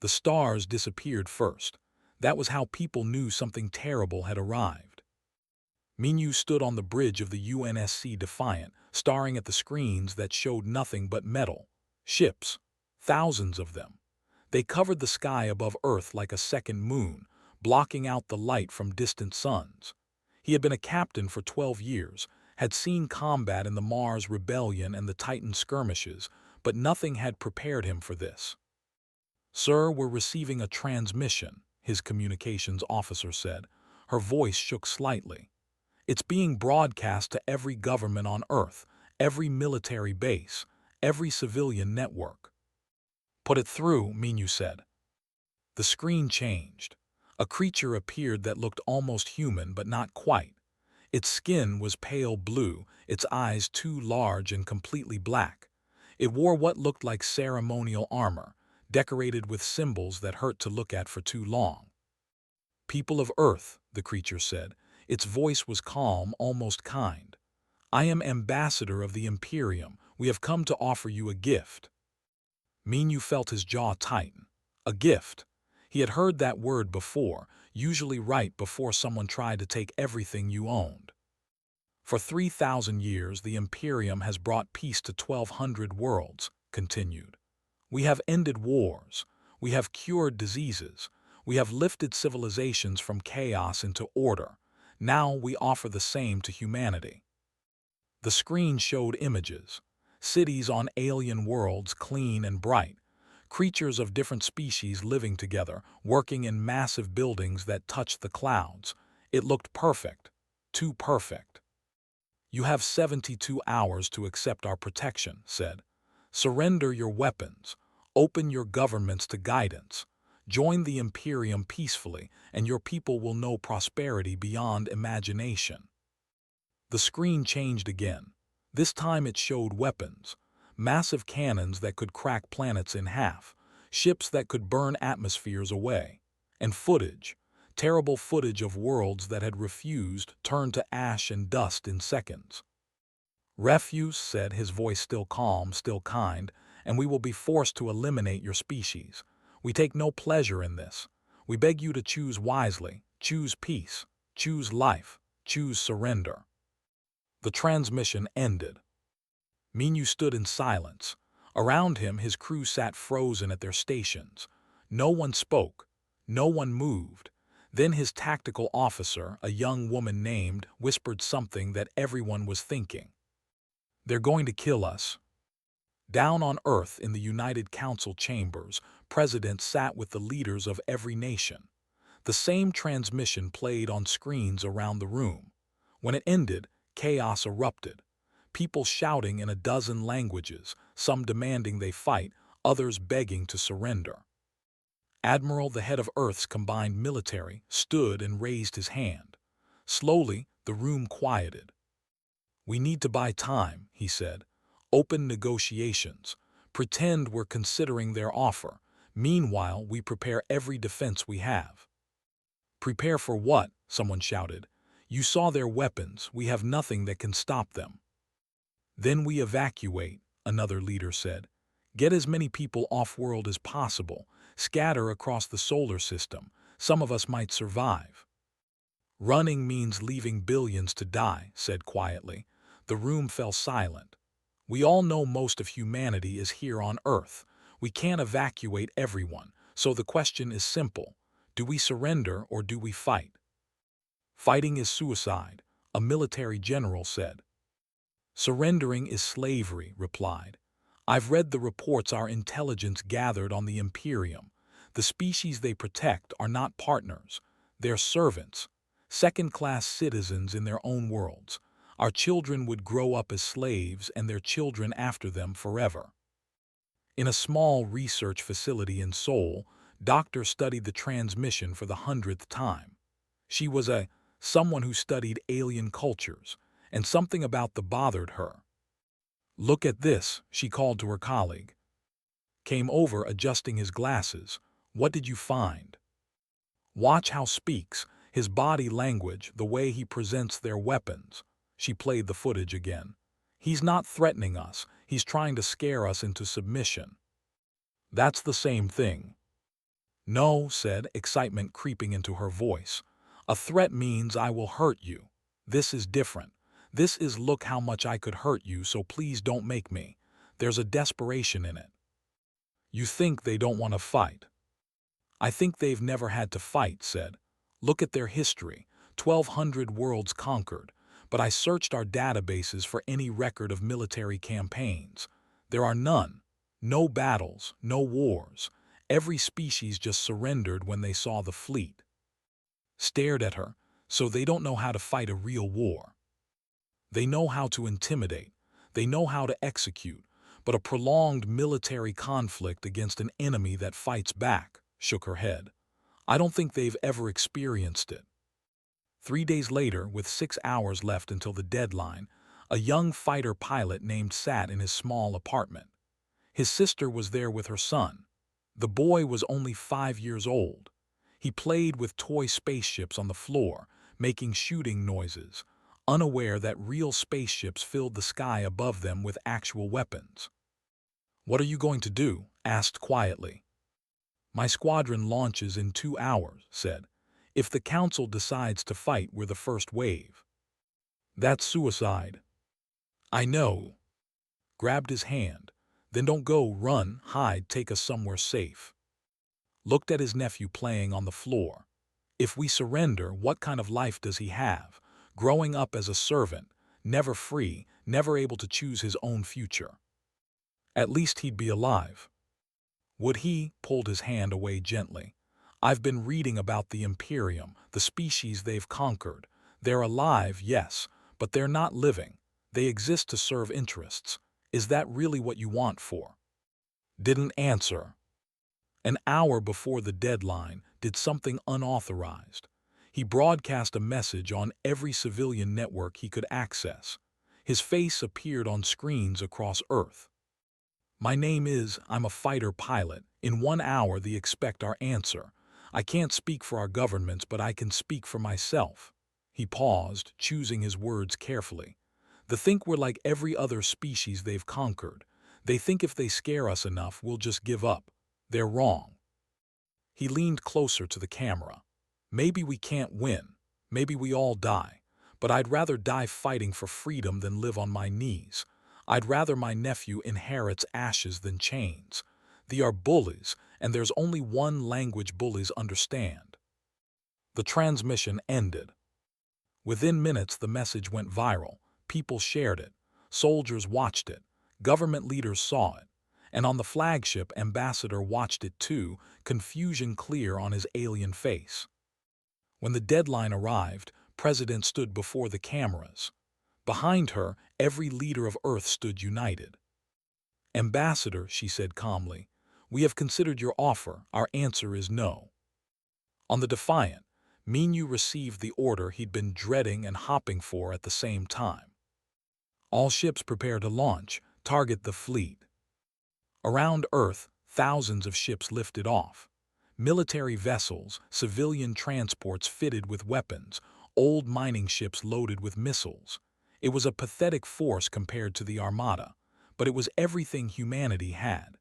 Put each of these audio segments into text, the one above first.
The stars disappeared first. That was how people knew something terrible had arrived. Minyu stood on the bridge of the UNSC Defiant, staring at the screens that showed nothing but metal. Ships. Thousands of them. They covered the sky above Earth like a second moon, blocking out the light from distant suns. He had been a captain for 12 years, had seen combat in the Mars Rebellion and the Titan skirmishes, but nothing had prepared him for this. "Sir, we're receiving a transmission," his communications officer said. Her voice shook slightly. "It's being broadcast to every government on Earth, every military base, every civilian network." "Put it through," Minyu said. The screen changed. A creature appeared that looked almost human, but not quite. Its skin was pale blue, its eyes too large and completely black. It wore what looked like ceremonial armor, decorated with symbols that hurt to look at for too long. "People of Earth," the creature said. Its voice was calm, almost kind. "I am ambassador of the Imperium. We have come to offer you a gift." Minyu felt his jaw tighten. A gift. He had heard that word before, usually right before someone tried to take everything you owned. "For 3,000 years, the Imperium has brought peace to 1,200 worlds," continued. "We have ended wars. We have cured diseases. We have lifted civilizations from chaos into order. Now we offer the same to humanity." The screen showed images. Cities on alien worlds, clean and bright. Creatures of different species living together, working in massive buildings that touched the clouds. It looked perfect. Too perfect. "You have 72 hours to accept our protection," said. "Surrender your weapons. Open your governments to guidance. Join the Imperium peacefully, and your people will know prosperity beyond imagination." The screen changed again. This time it showed weapons. Massive cannons that could crack planets in half. Ships that could burn atmospheres away. And footage. Terrible footage of worlds that had refused, turned to ash and dust in seconds. "Refuse," said, his voice still calm, still kind, "and we will be forced to eliminate your species. We take no pleasure in this. We beg you to choose wisely. Choose peace. Choose life. Choose surrender." The transmission ended. Minyu stood in silence. Around him, his crew sat frozen at their stations. No one spoke. No one moved. Then his tactical officer, a young woman named, whispered something that everyone was thinking. "They're going to kill us." Down on Earth in the United Council chambers, presidents sat with the leaders of every nation. The same transmission played on screens around the room. When it ended, chaos erupted. People shouting in a dozen languages, some demanding they fight, others begging to surrender. Admiral, the head of Earth's combined military, stood and raised his hand. Slowly, the room quieted. "We need to buy time," he said. "Open negotiations. Pretend we're considering their offer. Meanwhile, we prepare every defense we have." "Prepare for what?" someone shouted. "You saw their weapons. We have nothing that can stop them." "Then we evacuate," another leader said. "Get as many people off-world as possible. Scatter across the solar system. Some of us might survive." "Running means leaving billions to die," said quietly. The room fell silent. "We all know most of humanity is here on Earth. We can't evacuate everyone, so the question is simple. Do we surrender or do we fight?" "Fighting is suicide," a military general said. "Surrendering is slavery," replied. "I've read the reports our intelligence gathered on the Imperium. The species they protect are not partners. They're servants, second-class citizens in their own worlds. Our children would grow up as slaves and their children after them forever." In a small research facility in Seoul, Doctor studied the transmission for the 100th time. She was someone who studied alien cultures, and something about them bothered her. "Look at this," she called to her colleague. Came over, adjusting his glasses. "What did you find?" "Watch how speaks, his body language, the way he presents their weapons." She played the footage again. "He's not threatening us, he's trying to scare us into submission." "That's the same thing." No, said, excitement creeping into her voice. A threat means I will hurt you. This is different. This is look how much I could hurt you, so please don't make me. There's a desperation in it. You think they don't want to fight? I think they've never had to fight, said. Look at their history, 1,200 worlds conquered, but I searched our databases for any record of military campaigns. There are none. No battles, no wars. Every species just surrendered when they saw the fleet. Stared at her, so they don't know how to fight a real war. They know how to intimidate. They know how to execute, but a prolonged military conflict against an enemy that fights back, shook her head. I don't think they've ever experienced it. 3 days later, with 6 hours left until the deadline, a young fighter pilot named sat in his small apartment. His sister was there with her son. The boy was only 5 years old. He played with toy spaceships on the floor, making shooting noises, unaware that real spaceships filled the sky above them with actual weapons. What are you going to do? Asked quietly. My squadron launches in 2 hours, said. If the council decides to fight, we're the first wave. That's suicide. I know. Grabbed his hand. Then don't go, run, hide, take us somewhere safe. Looked at his nephew playing on the floor. If we surrender, what kind of life does he have? Growing up as a servant, never free, never able to choose his own future. At least he'd be alive. Would he? Pulled his hand away gently. I've been reading about the Imperium, the species they've conquered. They're alive, yes, but they're not living. They exist to serve interests. Is that really what you want for? Didn't answer. An hour before the deadline, did something unauthorized. He broadcast a message on every civilian network he could access. His face appeared on screens across Earth. My name is, I'm a fighter pilot. In 1 hour they expect our answer. I can't speak for our governments, but I can speak for myself. He paused, choosing his words carefully. They think we're like every other species they've conquered. They think if they scare us enough, we'll just give up. They're wrong. He leaned closer to the camera. Maybe we can't win. Maybe we all die. But I'd rather die fighting for freedom than live on my knees. I'd rather my nephew inherits ashes than chains. They are bullies, and there's only one language bullies understand. The transmission ended. Within minutes, the message went viral. People shared it. Soldiers watched it. Government leaders saw it. And on the flagship, Ambassador watched it too, confusion clear on his alien face. When the deadline arrived, President stood before the cameras. Behind her, every leader of Earth stood united. Ambassador, she said calmly, we have considered your offer. Our answer is no. On the Defiant, Minyu received the order he'd been dreading and hopping for at the same time. All ships prepare to launch. Target the fleet. Around Earth, thousands of ships lifted off. Military vessels, civilian transports fitted with weapons, old mining ships loaded with missiles. It was a pathetic force compared to the Armada, but it was everything humanity had.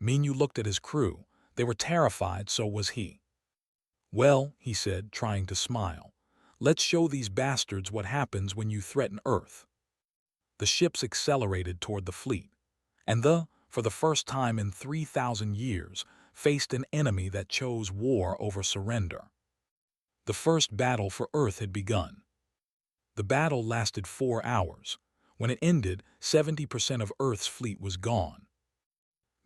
Minyu looked at his crew. They were terrified, so was he. Well, he said, trying to smile, let's show these bastards what happens when you threaten Earth. The ships accelerated toward the fleet, and for the first time in 3,000 years, faced an enemy that chose war over surrender. The first battle for Earth had begun. The battle lasted 4 hours. When it ended, 70% of Earth's fleet was gone.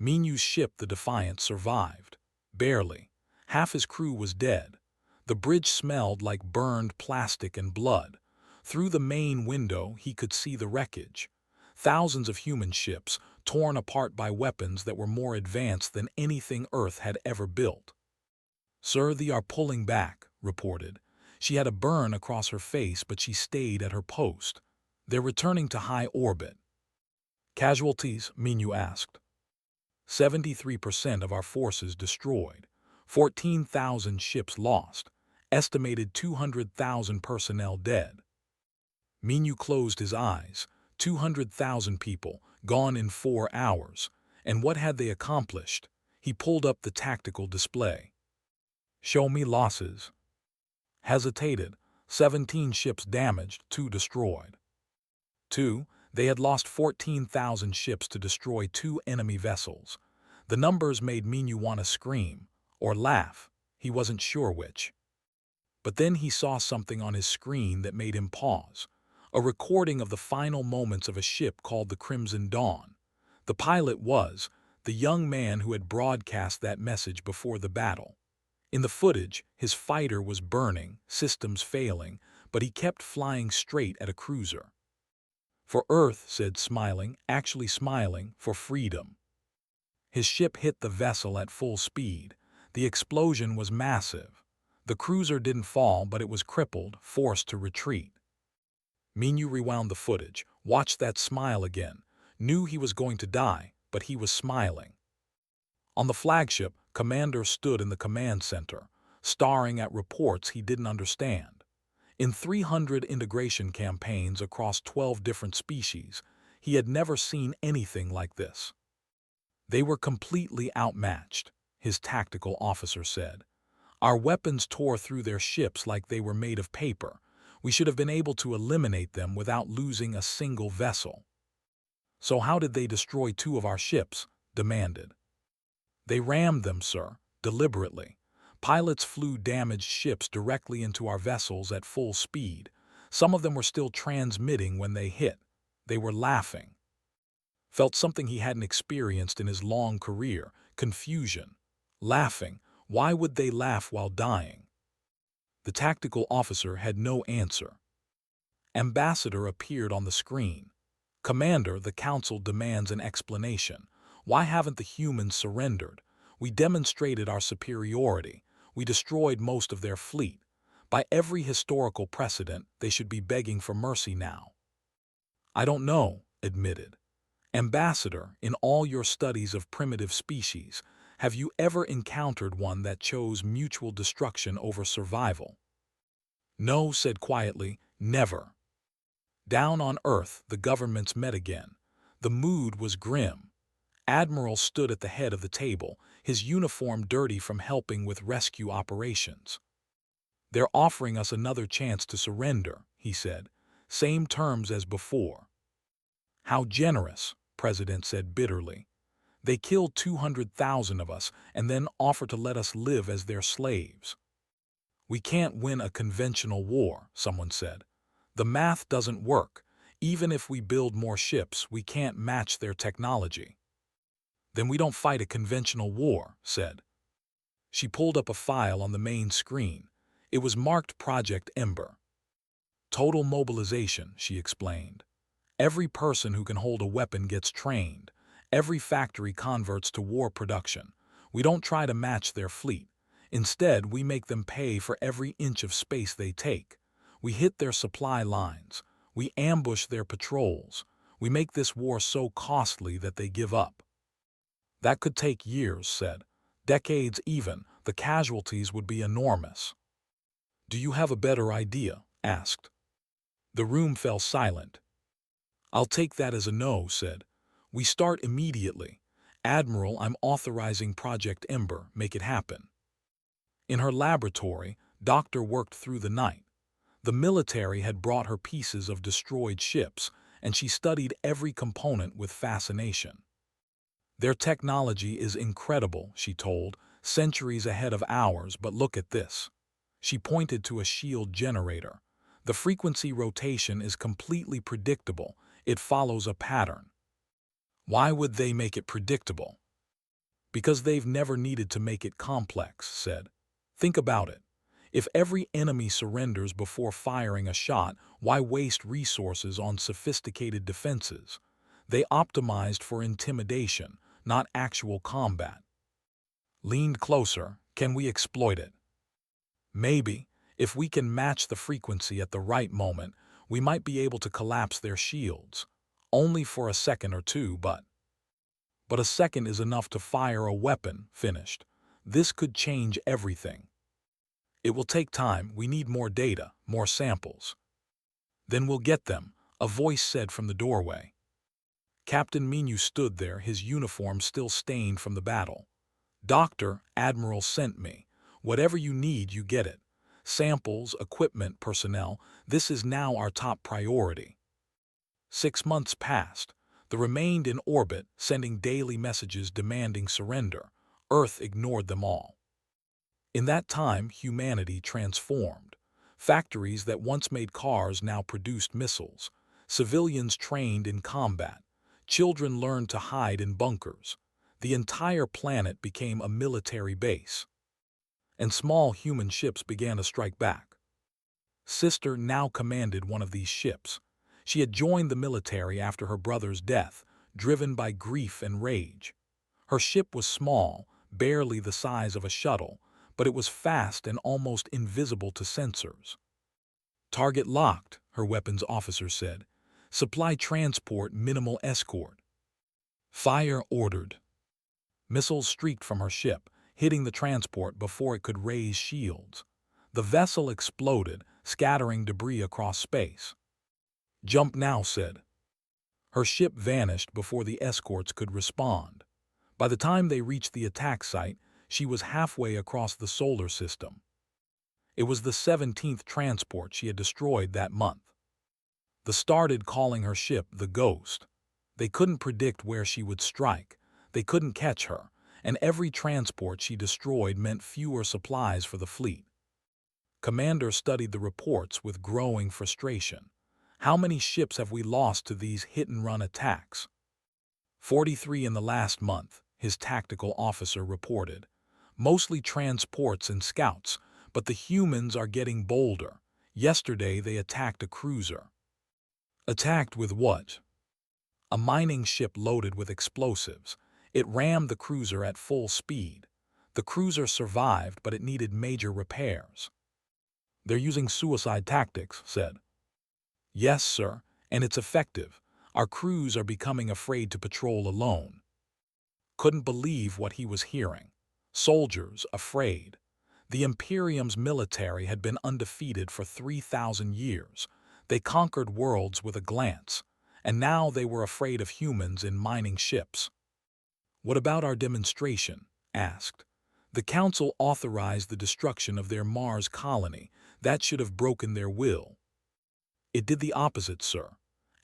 Minyu's ship, the Defiant, survived. Barely. Half his crew was dead. The bridge smelled like burned plastic and blood. Through the main window, he could see the wreckage. Thousands of human ships, torn apart by weapons that were more advanced than anything Earth had ever built. Sir, they are pulling back, reported. She had a burn across her face, but she stayed at her post. They're returning to high orbit. Casualties? Minyu asked. 73% of our forces destroyed. 14,000 ships lost. Estimated 200,000 personnel dead. Minyu closed his eyes. 200,000 people, gone in 4 hours. And what had they accomplished? He pulled up the tactical display. "Show me losses." Hesitated. 17 ships damaged, 2 destroyed. 2. They had lost 14,000 ships to destroy 2 enemy vessels. The numbers made Minyu want to scream, or laugh. He wasn't sure which. But then he saw something on his screen that made him pause. A recording of the final moments of a ship called the Crimson Dawn. The pilot was the young man who had broadcast that message before the battle. In the footage, his fighter was burning, systems failing, but he kept flying straight at a cruiser. "For Earth," said smiling, actually smiling, "for freedom." His ship hit the vessel at full speed. The explosion was massive. The cruiser didn't fall, but it was crippled, forced to retreat. Minyu rewound the footage, watched that smile again, knew he was going to die, but he was smiling. On the flagship, Commander stood in the command center, staring at reports he didn't understand. In 300 integration campaigns across 12 different species, he had never seen anything like this. "They were completely outmatched," his tactical officer said. "Our weapons tore through their ships like they were made of paper. We should have been able to eliminate them without losing a single vessel." "So how did they destroy 2 of our ships?" demanded. "They rammed them, sir, deliberately. Pilots flew damaged ships directly into our vessels at full speed. Some of them were still transmitting when they hit. They were laughing." Felt something he hadn't experienced in his long career, confusion. Laughing. Why would they laugh while dying? The tactical officer had no answer. Ambassador appeared on the screen. "Commander, the Council demands an explanation. Why haven't the humans surrendered? We demonstrated our superiority. We destroyed most of their fleet. By every historical precedent, they should be begging for mercy now." "I don't know," admitted. "Ambassador, in all your studies of primitive species, have you ever encountered one that chose mutual destruction over survival?" "No," said quietly, "never." Down on Earth, the governments met again. The mood was grim. Admiral stood at the head of the table, his uniform dirty from helping with rescue operations. "They're offering us another chance to surrender," he said. "Same terms as before." "How generous," President said bitterly. "They killed 200,000 of us and then offer to let us live as their slaves." "We can't win a conventional war," someone said. "The math doesn't work. Even if we build more ships, we can't match their technology." "Then we don't fight a conventional war," said. She pulled up a file on the main screen. It was marked Project Ember. "Total mobilization," she explained. "Every person who can hold a weapon gets trained. Every factory converts to war production. We don't try to match their fleet. Instead, we make them pay for every inch of space they take. We hit their supply lines. We ambush their patrols. We make this war so costly that they give up." "That could take years," said. "Decades even. The casualties would be enormous." "Do you have a better idea?" asked. The room fell silent. "I'll take that as a no," said. "We start immediately. Admiral, I'm authorizing Project Ember. Make it happen." In her laboratory, Doctor worked through the night. The military had brought her pieces of destroyed ships, and she studied every component with fascination. "Their technology is incredible," she told, "centuries ahead of ours, but look at this." She pointed to a shield generator. "The frequency rotation is completely predictable. It follows a pattern." "Why would they make it predictable?" "Because they've never needed to make it complex," said. "Think about it. If every enemy surrenders before firing a shot, why waste resources on sophisticated defenses? They optimized for intimidation, not actual combat." Leaned closer. "Can we exploit it?" "Maybe. If we can match the frequency at the right moment, we might be able to collapse their shields. Only for a second or two, but a second is enough to fire a weapon," finished. "This could change everything." "It will take time. We need more data, more samples." "Then we'll get them," a voice said from the doorway. Captain Minyu stood there, his uniform still stained from the battle. "Doctor, Admiral sent me. Whatever you need, you get it. Samples, equipment, personnel, this is now our top priority." 6 months passed. They remained in orbit, sending daily messages demanding surrender. Earth ignored them all. In that time, humanity transformed. Factories that once made cars now produced missiles. Civilians trained in combat. Children learned to hide in bunkers. The entire planet became a military base. And small human ships began to strike back. Sister now commanded one of these ships. She had joined the military after her brother's death, driven by grief and rage. Her ship was small, barely the size of a shuttle, but it was fast and almost invisible to sensors. "Target locked," her weapons officer said. "Supply transport, minimal escort." "Fire ordered." Missiles streaked from her ship, hitting the transport before it could raise shields. The vessel exploded, scattering debris across space. "Jump now," said. Her ship vanished before the escorts could respond. By the time they reached the attack site, she was halfway across the solar system. It was the 17th transport she had destroyed that month. They started calling her ship the Ghost. They couldn't predict where she would strike. They couldn't catch her, and every transport she destroyed meant fewer supplies for the fleet. Commander studied the reports with growing frustration. How many ships have we lost to these hit-and-run attacks? 43 in the last month, his tactical officer reported. Mostly transports and scouts, but the humans are getting bolder. Yesterday they attacked a cruiser. Attacked with what? A mining ship loaded with explosives. It rammed the cruiser at full speed. The cruiser survived, but it needed major repairs. "They're using suicide tactics," said. "Yes, sir, and it's effective. Our crews are becoming afraid to patrol alone." Couldn't believe what he was hearing. Soldiers afraid. The Imperium's military had been undefeated for 3,000 years. They conquered worlds with a glance, and now they were afraid of humans in mining ships. "What about our demonstration?" asked. "The Council authorized the destruction of their Mars colony. That should have broken their will." "It did the opposite, sir.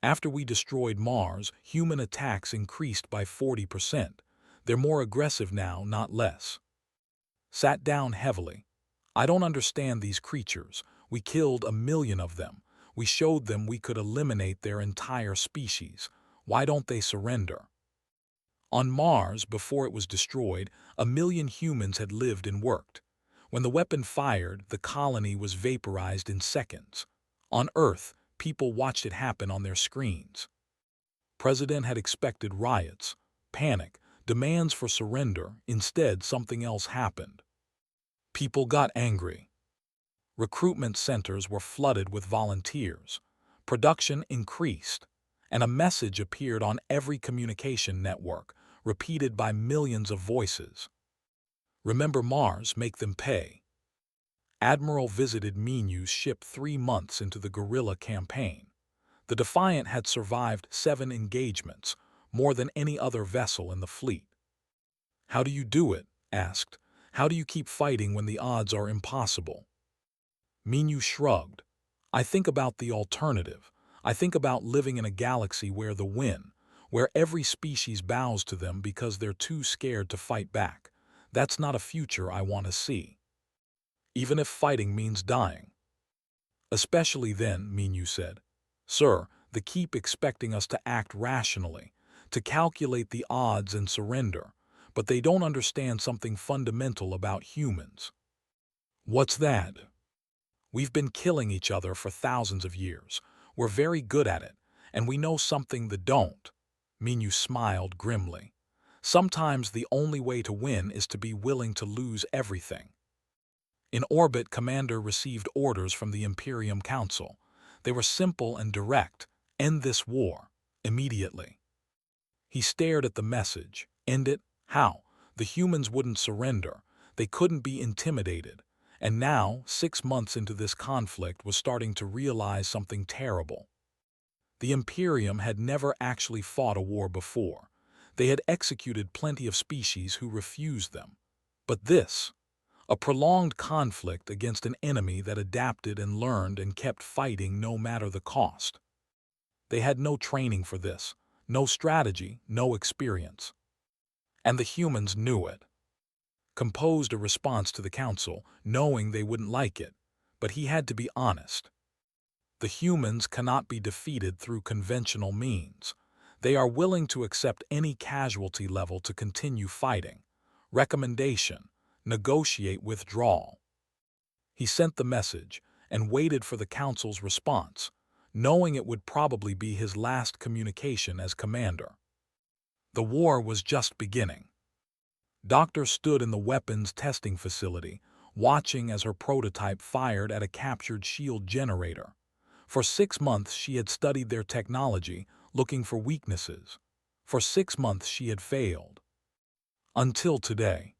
After we destroyed Mars, human attacks increased by 40%. They're more aggressive now, not less." Sat down heavily. "I don't understand these creatures. We killed 1 million of them. We showed them we could eliminate their entire species. Why don't they surrender?" On Mars, before it was destroyed, 1 million humans had lived and worked. When the weapon fired, the colony was vaporized in seconds. On Earth, people watched it happen on their screens. President had expected riots, panic, demands for surrender. Instead, something else happened. People got angry. Recruitment centers were flooded with volunteers. Production increased, and a message appeared on every communication network, repeated by millions of voices. "Remember Mars, make them pay." Admiral visited Menu's ship 3 months into the guerrilla campaign. The Defiant had survived 7 engagements, more than any other vessel in the fleet. "How do you do it?" asked. "How do you keep fighting when the odds are impossible?" Menu shrugged. "I think about the alternative. I think about living in a galaxy where where every species bows to them because they're too scared to fight back. That's not a future I want to see. Even if fighting means dying." "Especially then," Menu said. "Sir, they keep expecting us to act rationally, to calculate the odds and surrender, but they don't understand something fundamental about humans." "What's that?" "We've been killing each other for thousands of years. We're very good at it, and we know something they don't." Menu smiled grimly. "Sometimes the only way to win is to be willing to lose everything." In orbit, Commander received orders from the Imperium Council. They were simple and direct. "End this war. Immediately." He stared at the message. End it? How? The humans wouldn't surrender. They couldn't be intimidated. And now, 6 months into this conflict, was starting to realize something terrible. The Imperium had never actually fought a war before. They had executed plenty of species who refused them. But this, a prolonged conflict against an enemy that adapted and learned and kept fighting no matter the cost. They had no training for this, no strategy, no experience. And the humans knew it. Composed a response to the council, knowing they wouldn't like it, but he had to be honest. The humans cannot be defeated through conventional means. They are willing to accept any casualty level to continue fighting. Recommendation: negotiate withdrawal. He sent the message and waited for the council's response, knowing it would probably be his last communication as commander. The war was just beginning. Doctor stood in the weapons testing facility, watching as her prototype fired at a captured shield generator. For 6 months she had studied their technology, looking for weaknesses. For 6 months she had failed. Until today.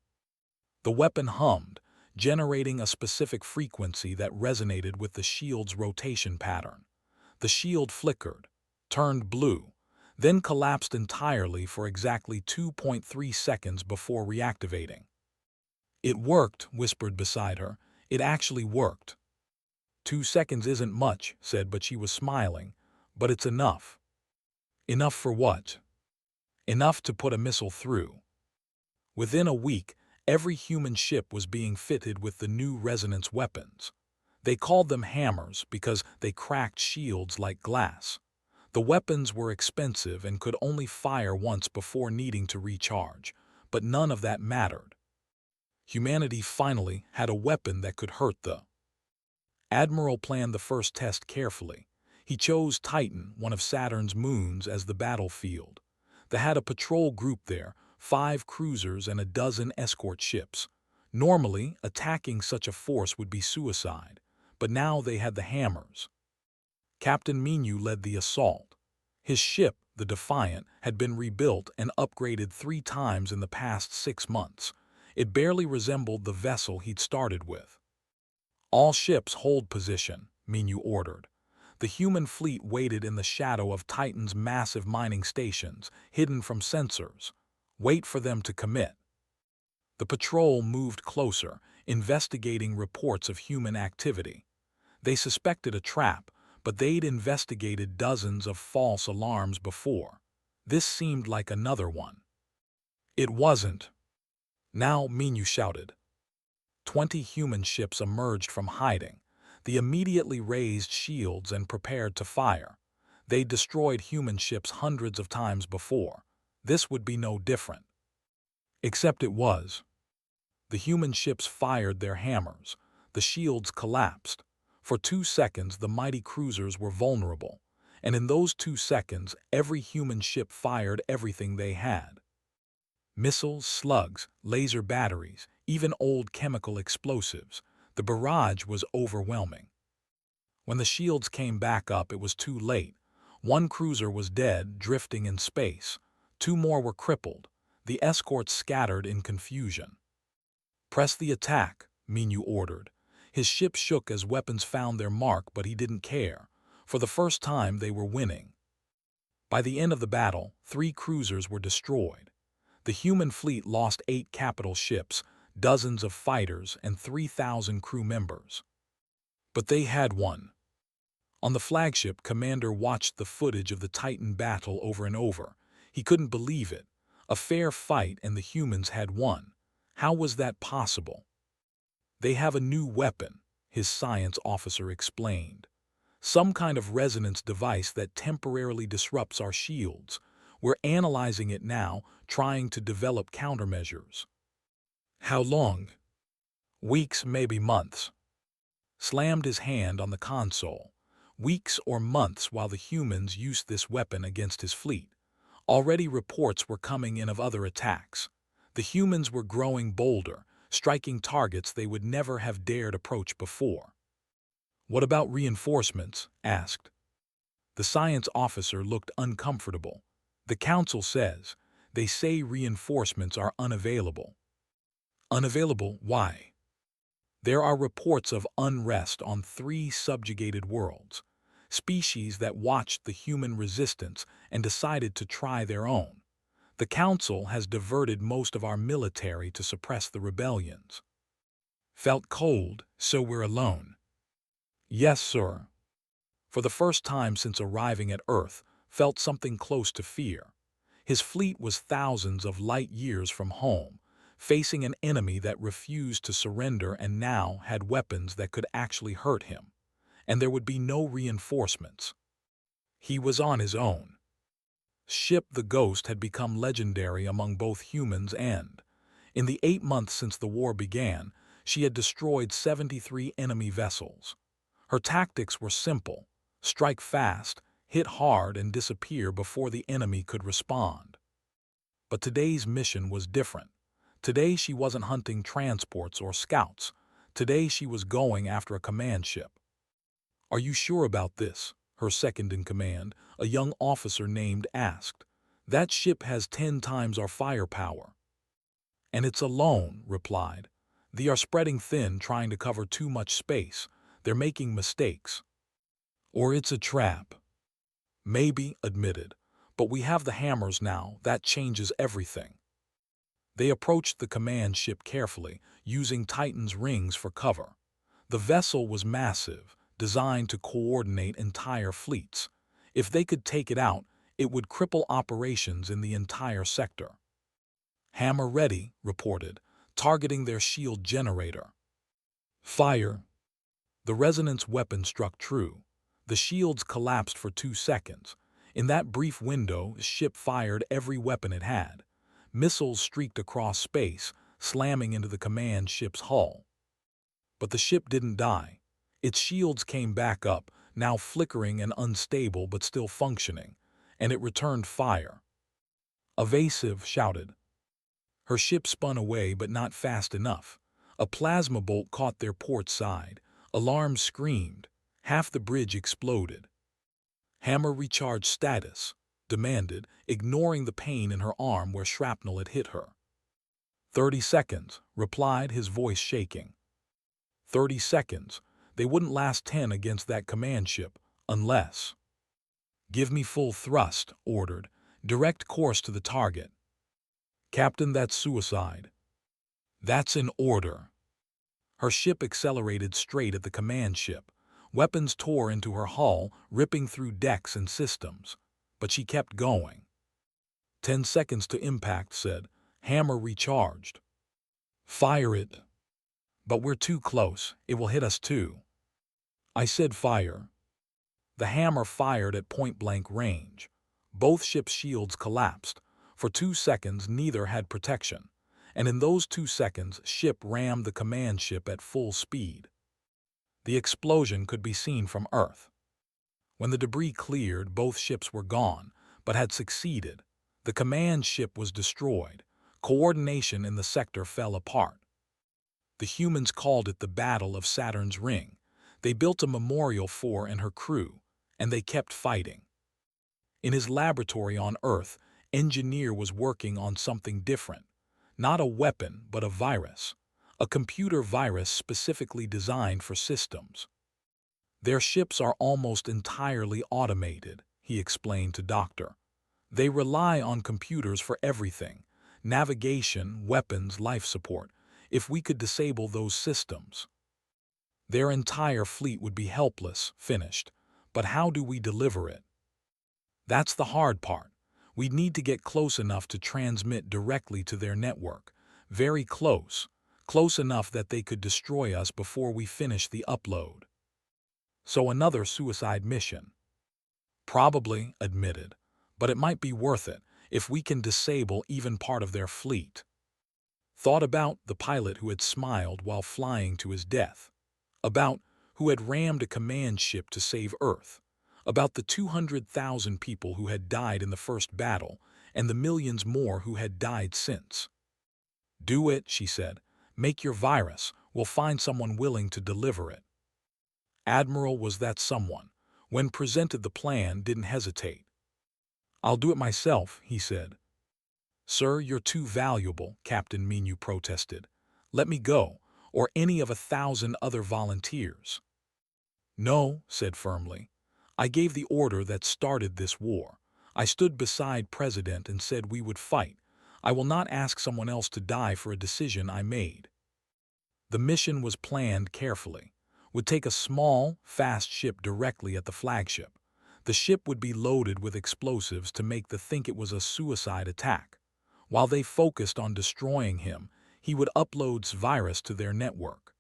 The weapon hummed, generating a specific frequency that resonated with the shield's rotation pattern. The shield flickered, turned blue, then collapsed entirely for exactly 2.3 seconds before reactivating. "It worked," whispered beside her. "It actually worked." 2 seconds isn't much, said, but she was smiling. "But it's enough." Enough for what? Enough to put a missile through. Within a week, every human ship was being fitted with the new resonance weapons. They called them hammers because they cracked shields like glass. The weapons were expensive and could only fire once before needing to recharge, but none of that mattered. Humanity finally had a weapon that could hurt the Admiral planned the first test carefully. He chose Titan, one of Saturn's moons, as the battlefield. They had a patrol group there, 5 cruisers and a dozen escort ships. Normally, attacking such a force would be suicide, but now they had the hammers. Captain Minu led the assault. His ship, the Defiant, had been rebuilt and upgraded 3 times in the past 6 months. It barely resembled the vessel he'd started with. "All ships hold position," Minu ordered. The human fleet waited in the shadow of Titan's massive mining stations, hidden from sensors. Wait for them to commit. The patrol moved closer, investigating reports of human activity. They suspected a trap, but they'd investigated dozens of false alarms before. This seemed like another one. It wasn't. Now, Minu shouted. 20 human ships emerged from hiding. They immediately raised shields and prepared to fire. They destroyed human ships hundreds of times before. This would be no different. Except it was. The human ships fired their hammers. The shields collapsed. For 2 seconds, the mighty cruisers were vulnerable. And in those 2 seconds, every human ship fired everything they had. Missiles, slugs, laser batteries, even old chemical explosives. The barrage was overwhelming. When the shields came back up, it was too late. 1 cruiser was dead, drifting in space. 2 more were crippled. The escorts scattered in confusion. "Press the attack," Minu ordered. His ship shook as weapons found their mark, but he didn't care. For the first time, they were winning. By the end of the battle, 3 cruisers were destroyed. The human fleet lost 8 capital ships, dozens of fighters, and 3,000 crew members. But they had won. On the flagship, Commander watched the footage of the Titan battle over and over. He couldn't believe it. A fair fight, and the humans had won. How was that possible? "They have a new weapon," his science officer explained. "Some kind of resonance device that temporarily disrupts our shields. We're analyzing it now, trying to develop countermeasures." "How long?" "Weeks, maybe months." Slammed his hand on the console. Weeks or months while the humans used this weapon against his fleet. Already reports were coming in of other attacks. The humans were growing bolder, striking targets they would never have dared approach before. "What about reinforcements?" asked. The science officer looked uncomfortable. "The council says. They say reinforcements are unavailable." "Unavailable? Why?" "There are reports of unrest on 3 subjugated worlds, species that watched the human resistance and decided to try their own. The Council has diverted most of our military to suppress the rebellions. Felt cold, so we're alone. Yes, sir. For the first time since arriving at Earth, felt something close to fear. His fleet was thousands of light years from home, facing an enemy that refused to surrender and now had weapons that could actually hurt him. And there would be no reinforcements. He was on his own. Ship the Ghost had become legendary among both humans and, in the 8 months since the war began, she had destroyed 73 enemy vessels. Her tactics were simple: strike fast, hit hard, and disappear before the enemy could respond. But today's mission was different. Today she wasn't hunting transports or scouts. Today she was going after a command ship. "Are you sure about this?" her second-in-command, a young officer named, asked. "That ship has 10 times our firepower." "And it's alone," replied. "They are spreading thin, trying to cover too much space. They're making mistakes." "Or it's a trap." "Maybe," admitted. "But we have the hammers now. That changes everything." They approached the command ship carefully, using Titan's rings for cover. The vessel was massive, designed to coordinate entire fleets. If they could take it out, it would cripple operations in the entire sector. "Hammer ready," reported, targeting their shield generator. "Fire." The resonance weapon struck true. The shields collapsed for 2 seconds. In that brief window, the ship fired every weapon it had. Missiles streaked across space, slamming into the command ship's hull. But the ship didn't die. Its shields came back up, now flickering and unstable but still functioning, and it returned fire. "Evasive," shouted. Her ship spun away, but not fast enough. A plasma bolt caught their port side. Alarms screamed. Half the bridge exploded. "Hammer recharge status," demanded, ignoring the pain in her arm where shrapnel had hit her. 30 seconds, replied, his voice shaking. 30 seconds. They wouldn't last 10 against that command ship, unless... "Give me full thrust," ordered. "Direct course to the target." "Captain, that's suicide." "That's in order." Her ship accelerated straight at the command ship. Weapons tore into her hull, ripping through decks and systems. But she kept going. 10 seconds to impact, said. "Hammer recharged." "Fire it." "But we're too close. It will hit us too." "I said fire." The hammer fired at point-blank range. Both ships' shields collapsed. For 2 seconds, neither had protection. And in those 2 seconds, ship rammed the command ship at full speed. The explosion could be seen from Earth. When the debris cleared, both ships were gone, but had succeeded. The command ship was destroyed. Coordination in the sector fell apart. The humans called it the Battle of Saturn's Ring. They built a memorial for her and her crew, and they kept fighting. In his laboratory on Earth, Engineer was working on something different. Not a weapon, but a virus. A computer virus specifically designed for systems. "Their ships are almost entirely automated," he explained to Doctor. "They rely on computers for everything: navigation, weapons, life support. If we could disable those systems, their entire fleet would be helpless, finished. But how do we deliver it? That's the hard part. We'd need to get close enough to transmit directly to their network. Very close. Close enough that they could destroy us before we finish the upload." "So another suicide mission." "Probably," admitted. "But it might be worth it, if we can disable even part of their fleet." Thought about the pilot who had smiled while flying to his death. About who had rammed a command ship to save Earth. About the 200,000 people who had died in the first battle, and the millions more who had died since. "Do it," she said. "Make your virus. We'll find someone willing to deliver it." Admiral was that someone. When presented the plan, didn't hesitate. "I'll do it myself," he said. "Sir, you're too valuable," Captain Menu protested. "Let me go, or any of 1,000 other volunteers." "No," said firmly. "I gave the order that started this war. I stood beside President and said we would fight. I will not ask someone else to die for a decision I made. The mission was planned carefully. Would take a small, fast ship directly at the flagship. The ship would be loaded with explosives to make them think it was a suicide attack. While they focused on destroying him, he would upload virus to their network.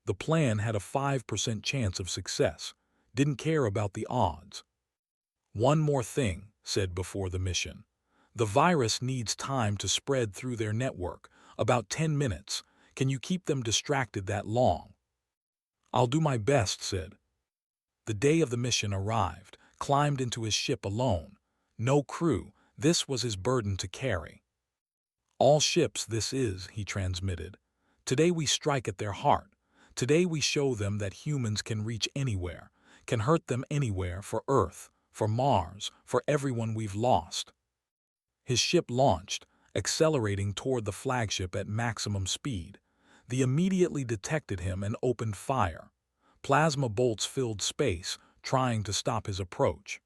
The plan had a 5% chance of success. Didn't care about the odds. One more thing, said before the mission. The virus needs time to spread through their network, about 10 minutes. Can you keep them distracted that long? I'll do my best, said. The day of the mission arrived, climbed into his ship alone. No crew, this was his burden to carry. All ships this is, he transmitted. Today we strike at their heart. Today we show them that humans can reach anywhere, can hurt them anywhere for Earth, for Mars, for everyone we've lost. His ship launched, accelerating toward the flagship at maximum speed. They immediately detected him and opened fire. Plasma bolts filled space, trying to stop his approach.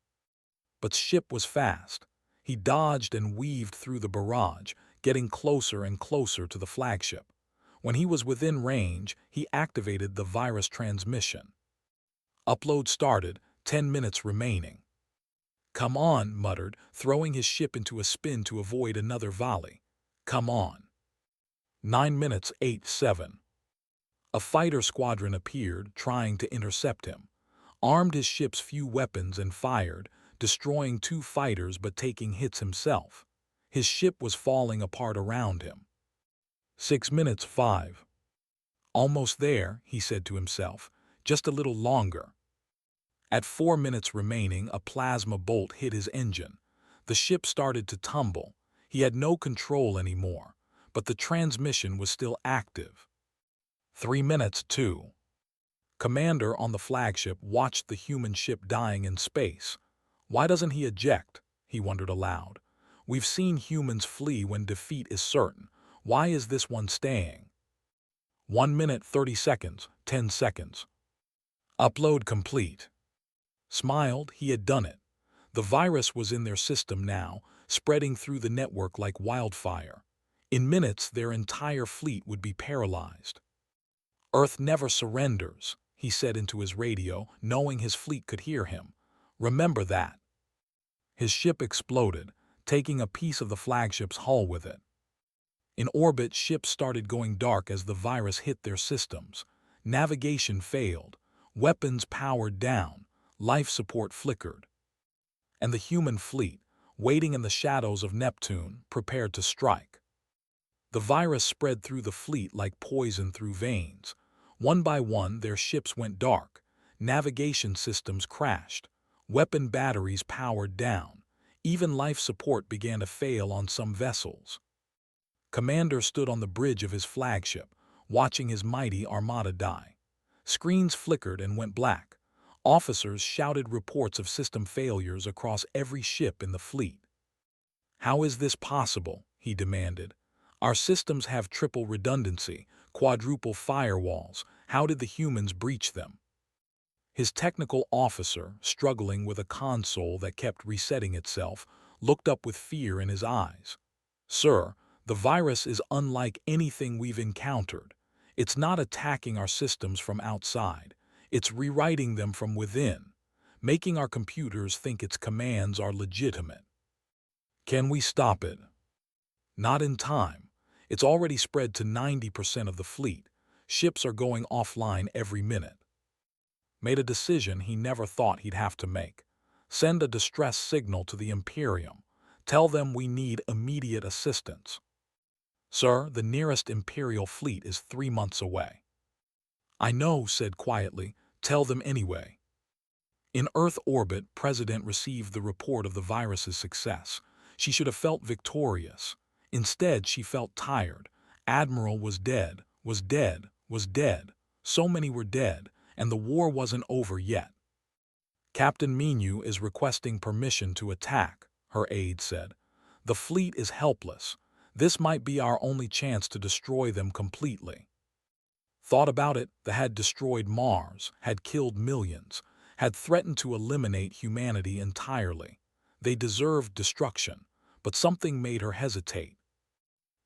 But ship was fast. He dodged and weaved through the barrage, getting closer and closer to the flagship. When he was within range, he activated the virus transmission. Upload started, 10 minutes remaining. Come on, muttered, throwing his ship into a spin to avoid another volley. Come on. 9 minutes, 8-7. A fighter squadron appeared, trying to intercept him. Armed his ship's few weapons and fired, destroying 2 fighters but taking hits himself. His ship was falling apart around him. 6 minutes, 5. Almost there, he said to himself, just a little longer. At 4 minutes remaining, a plasma bolt hit his engine. The ship started to tumble. He had no control anymore, but the transmission was still active. 3 minutes, 2. Commander on the flagship watched the human ship dying in space. Why doesn't he eject? He wondered aloud. We've seen humans flee when defeat is certain. Why is this one staying? 1 minute, 30 seconds, 10 seconds. Upload complete. Smiled, he had done it. The virus was in their system now, spreading through the network like wildfire. In minutes, their entire fleet would be paralyzed. Earth never surrenders, he said into his radio, knowing his fleet could hear him. Remember that. His ship exploded, taking a piece of the flagship's hull with it. In orbit, ships started going dark as the virus hit their systems. Navigation failed. Weapons powered down. Life support flickered. And the human fleet, waiting in the shadows of Neptune, prepared to strike. The virus spread through the fleet like poison through veins. One by one, their ships went dark. Navigation systems crashed. Weapon batteries powered down. Even life support began to fail on some vessels. Commander stood on the bridge of his flagship, watching his mighty armada die. Screens flickered and went black. Officers shouted reports of system failures across every ship in the fleet. How is this possible? He demanded. Our systems have triple redundancy, quadruple firewalls. How did the humans breach them? His technical officer, struggling with a console that kept resetting itself, looked up with fear in his eyes. Sir, the virus is unlike anything we've encountered. It's not attacking our systems from outside. It's rewriting them from within, making our computers think its commands are legitimate. Can we stop it? Not in time. It's already spread to 90% of the fleet. Ships are going offline every minute. Made a decision he never thought he'd have to make. Send a distress signal to the Imperium. Tell them we need immediate assistance. Sir, the nearest Imperial fleet is 3 months away. I know, said quietly. Tell them anyway. In Earth orbit, President received the report of the virus's success. She should have felt victorious. Instead, she felt tired. Admiral was dead, was dead, was dead. So many were dead, and the war wasn't over yet. Captain Minu is requesting permission to attack, her aide said. The fleet is helpless. This might be our only chance to destroy them completely. Thought about it, they had destroyed Mars, had killed millions, had threatened to eliminate humanity entirely. They deserved destruction, but something made her hesitate.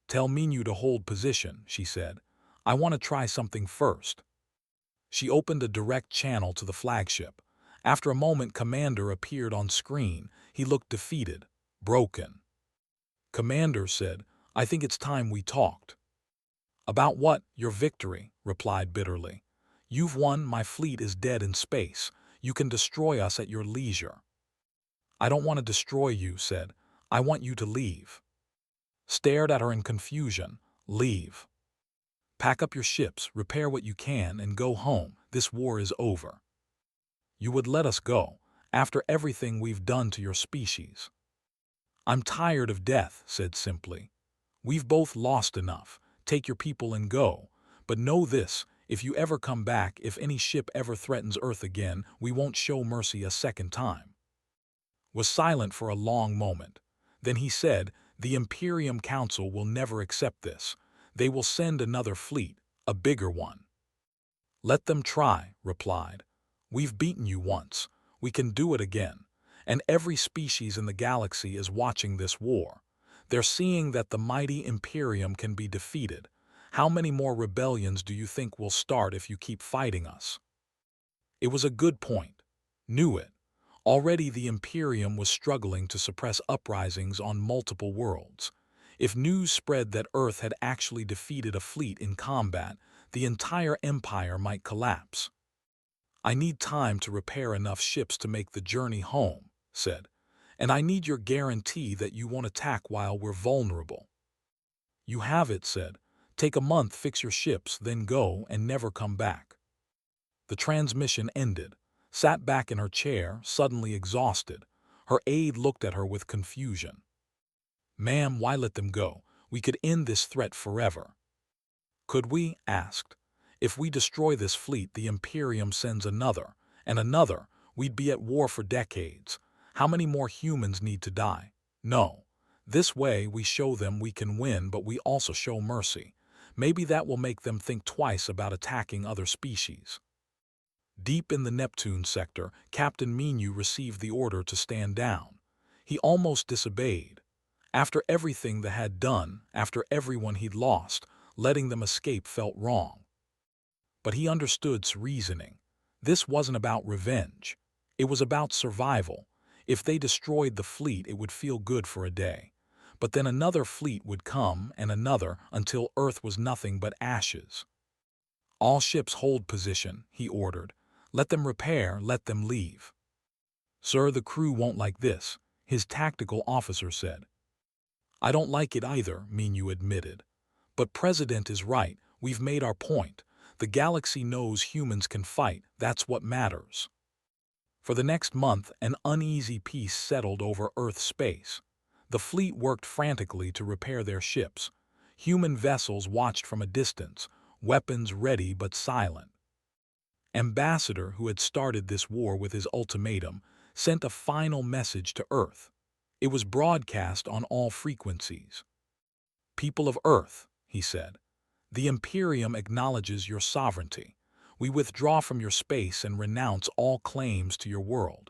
"Tell Minyu to hold position," she said. "I want to try something first." She opened a direct channel to the flagship. After a moment, Commander appeared on screen. He looked defeated, broken. Commander said, "I think it's time we talked." "About what?" "Your victory," replied bitterly. "You've won, my fleet is dead in space. You can destroy us at your leisure." "I don't want to destroy you," said. "I want you to leave." Stared at her in confusion. "Leave. Pack up your ships, repair what you can, and go home. This war is over." "You would let us go, after everything we've done to your species." "I'm tired of death," said simply. "We've both lost enough. Take your people and go. But know this, if you ever come back, if any ship ever threatens Earth again, we won't show mercy a second time." Was silent for a long moment. Then he said, "The Imperium Council will never accept this. They will send another fleet, a bigger one." "Let them try," replied. "We've beaten you once. We can do it again. And every species in the galaxy is watching this war. They're seeing that the mighty Imperium can be defeated. How many more rebellions do you think will start if you keep fighting us?" It was a good point. Knew it. Already the Imperium was struggling to suppress uprisings on multiple worlds. If news spread that Earth had actually defeated a fleet in combat, the entire empire might collapse. "I need time to repair enough ships to make the journey home," said. "And I need your guarantee that you won't attack while we're vulnerable." "You have it," said. "Take a month, fix your ships, then go and never come back." The transmission ended. Sat back in her chair, suddenly exhausted. Her aide looked at her with confusion. "Ma'am, why let them go? We could end this threat forever." "Could we?" asked. "If we destroy this fleet, the Imperium sends another, and another. We'd be at war for decades. How many more humans need to die? No. This way we show them we can win, but we also show mercy. Maybe that will make them think twice about attacking other species." Deep in the Neptune sector, Captain Minyu received the order to stand down. He almost disobeyed. After everything they had done, after everyone he'd lost, letting them escape felt wrong. But he understood reasoning. This wasn't about revenge. It was about survival. If they destroyed the fleet, it would feel good for a day. But then another fleet would come, and another, until Earth was nothing but ashes. "All ships hold position," he ordered. "Let them repair, let them leave." "Sir, the crew won't like this," his tactical officer said. "I don't like it either," Minyu admitted. "But President is right. We've made our point. The galaxy knows humans can fight. That's what matters." For the next month, an uneasy peace settled over Earth's space. The fleet worked frantically to repair their ships. Human vessels watched from a distance, weapons ready but silent. Ambassador, who had started this war with his ultimatum, sent a final message to Earth. It was broadcast on all frequencies. "People of Earth," he said, "the Imperium acknowledges your sovereignty. We withdraw from your space and renounce all claims to your world.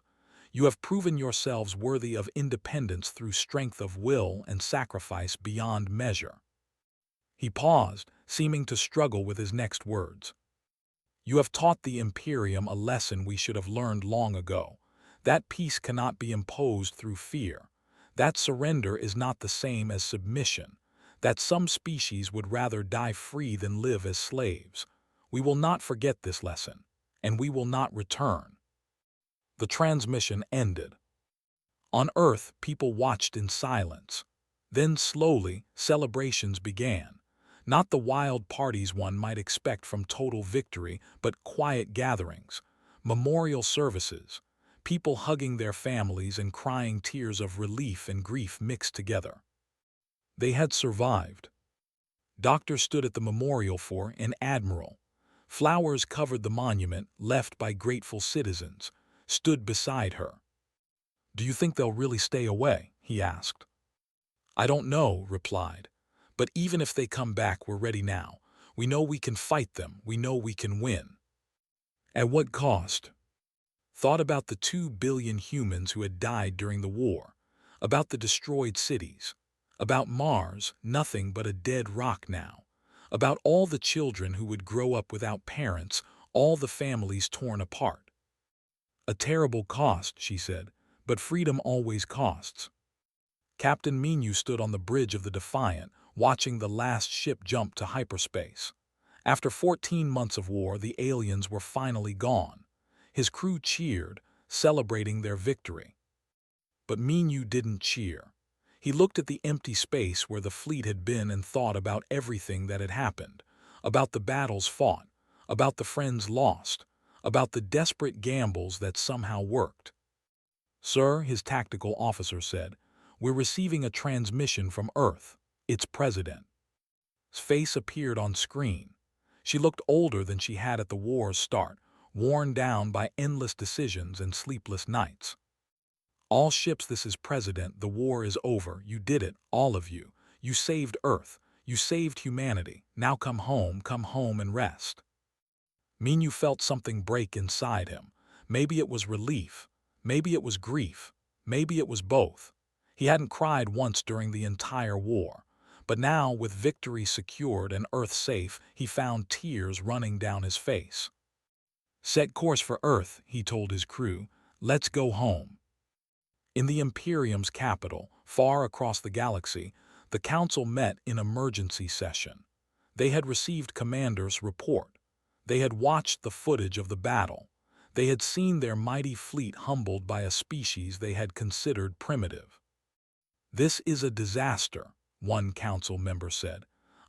You have proven yourselves worthy of independence through strength of will and sacrifice beyond measure." He paused, seeming to struggle with his next words. "You have taught the Imperium a lesson we should have learned long ago. That peace cannot be imposed through fear. That surrender is not the same as submission. That some species would rather die free than live as slaves. We will not forget this lesson, and we will not return." The transmission ended. On Earth, people watched in silence. Then slowly, celebrations began. Not the wild parties one might expect from total victory, but quiet gatherings, memorial services, people hugging their families and crying tears of relief and grief mixed together. They had survived. Doctor stood at the memorial for an admiral. Flowers covered the monument, left by grateful citizens, stood beside her. "Do you think they'll really stay away?" he asked. "I don't know," replied. "But even if they come back, we're ready now. We know we can fight them. We know we can win." "At what cost?" Thought about the 2 billion humans who had died during the war. about the destroyed cities, about Mars, nothing but a dead rock now, about all the children who would grow up without parents, all the families torn apart. A terrible cost, she said, but freedom always costs. Captain Menu stood on the bridge of the Defiant, watching the last ship jump to hyperspace. After 14 months of war, the aliens were finally gone. His crew cheered, celebrating their victory. But Menu didn't cheer. He looked at the empty space where the fleet had been and thought about everything that had happened, about the battles fought, about the friends lost, about the desperate gambles that somehow worked. "Sir," his tactical officer said, "we're receiving a transmission from Earth. It's President." His face appeared on screen. She looked older than she had at the war's start, worn down by endless decisions and sleepless nights. "All ships, this is President. The war is over. You did it, all of you. You saved Earth. You saved humanity. Now come home and rest." Menu felt something break inside him. Maybe it was relief. Maybe it was grief. Maybe it was both. He hadn't cried once during the entire war. But now, with victory secured and Earth safe, he found tears running down his face. "Set course for Earth," he told his crew. "Let's go home." In the Imperium's capital, far across the galaxy, the Council met in emergency session. They had received Commander's report. They had watched the footage of the battle. They had seen their mighty fleet humbled by a species they had considered primitive. "This is a disaster," one council member said.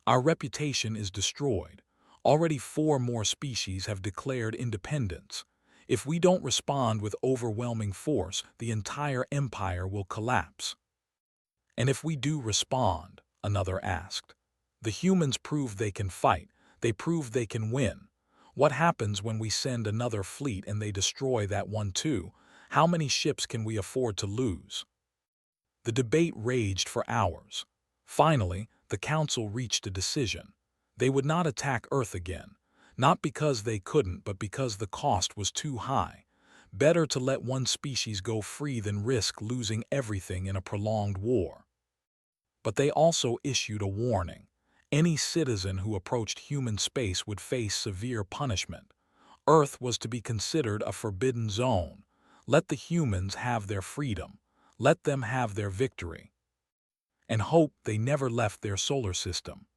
"Our reputation is destroyed. Already 4 more species have declared independence. If we don't respond with overwhelming force, the entire empire will collapse." "And if we do respond?" another asked. "The humans prove they can fight. They prove they can win. What happens when we send another fleet and they destroy that one too? How many ships can we afford to lose?" The debate raged for hours. Finally, the council reached a decision. They would not attack Earth again, not because they couldn't, but because the cost was too high. Better to let one species go free than risk losing everything in a prolonged war. But they also issued a warning. Any citizen who approached human space would face severe punishment. Earth was to be considered a forbidden zone. Let the humans have their freedom. Let them have their victory. And hope they never left their solar system.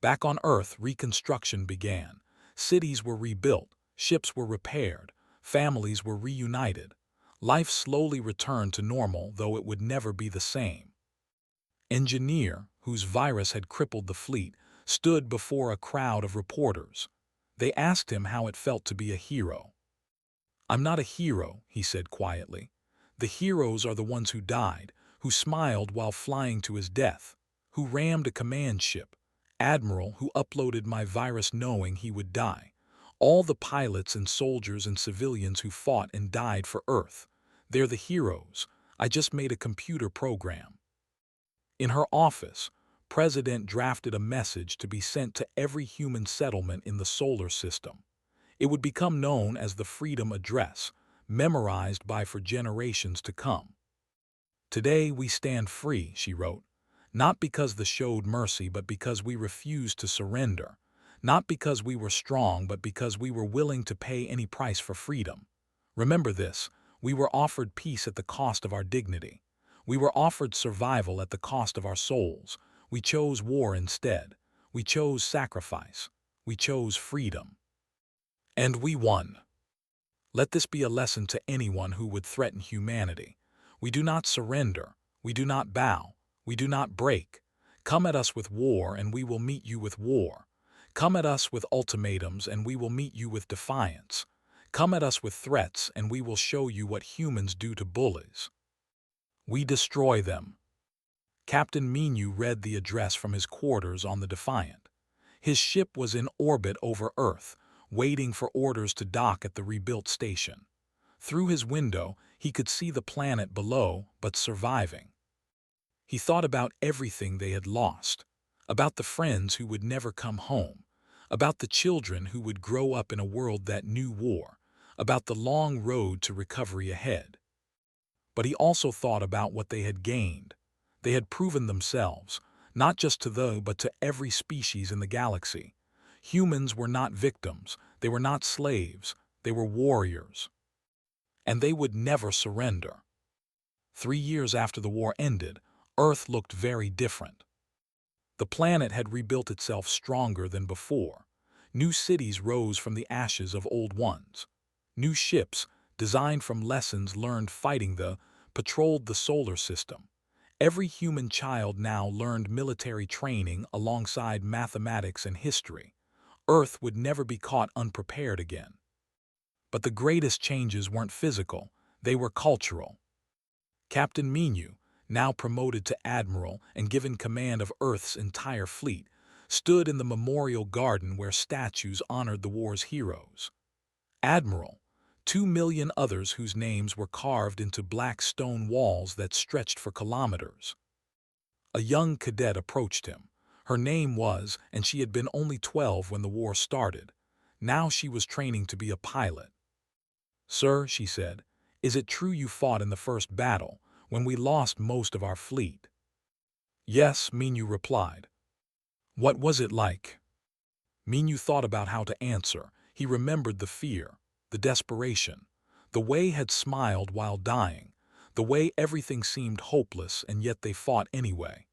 Back on Earth, reconstruction began. Cities were rebuilt, ships were repaired, families were reunited. Life slowly returned to normal, though it would never be the same. Engineer, whose virus had crippled the fleet, stood before a crowd of reporters. They asked him how it felt to be a hero. "I'm not a hero," he said quietly. "The heroes are the ones who died, who smiled while flying to his death, who rammed a command ship, Admiral who uploaded my virus knowing he would die, all the pilots and soldiers and civilians who fought and died for Earth. They're the heroes. I just made a computer program." In her office, President drafted a message to be sent to every human settlement in the solar system. It would become known as the Freedom Address, memorized by for generations to come. "Today we stand free," she wrote, "not because they showed mercy, but because we refused to surrender. Not because we were strong, but because we were willing to pay any price for freedom. Remember this, we were offered peace at the cost of our dignity. We were offered survival at the cost of our souls. We chose war instead. We chose sacrifice. We chose freedom. And we won. Let this be a lesson to anyone who would threaten humanity. We do not surrender. We do not bow. We do not break. Come at us with war, and we will meet you with war. Come at us with ultimatums, and we will meet you with defiance. Come at us with threats, and we will show you what humans do to bullies. We destroy them." Captain Menu read the address from his quarters on the Defiant. His ship was in orbit over Earth, waiting for orders to dock at the rebuilt station. Through his window, he could see the planet below, but surviving. He thought about everything they had lost, about the friends who would never come home, about the children who would grow up in a world that knew war, about the long road to recovery ahead. but he also thought about what they had gained. They had proven themselves, not just to but to every species in the galaxy. Humans were not victims, they were not slaves, they were warriors. And they would never surrender. 3 years after the war ended, Earth looked very different. The planet had rebuilt itself stronger than before. New cities rose from the ashes of old ones. New ships, designed from lessons learned fighting patrolled the solar system. Every human child now learned military training alongside mathematics and history. Earth would never be caught unprepared again. But the greatest changes weren't physical, they were cultural. Captain Minu, now promoted to admiral and given command of Earth's entire fleet, stood in the memorial garden where statues honored the war's heroes. Admiral, 2 million others whose names were carved into black stone walls that stretched for kilometers. A young cadet approached him. Her name was, and she had been only 12 when the war started. Now she was training to be a pilot. "Sir," she said, "is it true you fought in the first battle, when we lost most of our fleet?" "Yes," Minu replied. "What was it like?" Minu thought about how to answer. He remembered the fear, the desperation, the way had smiled while dying, the way everything seemed hopeless and yet they fought anyway.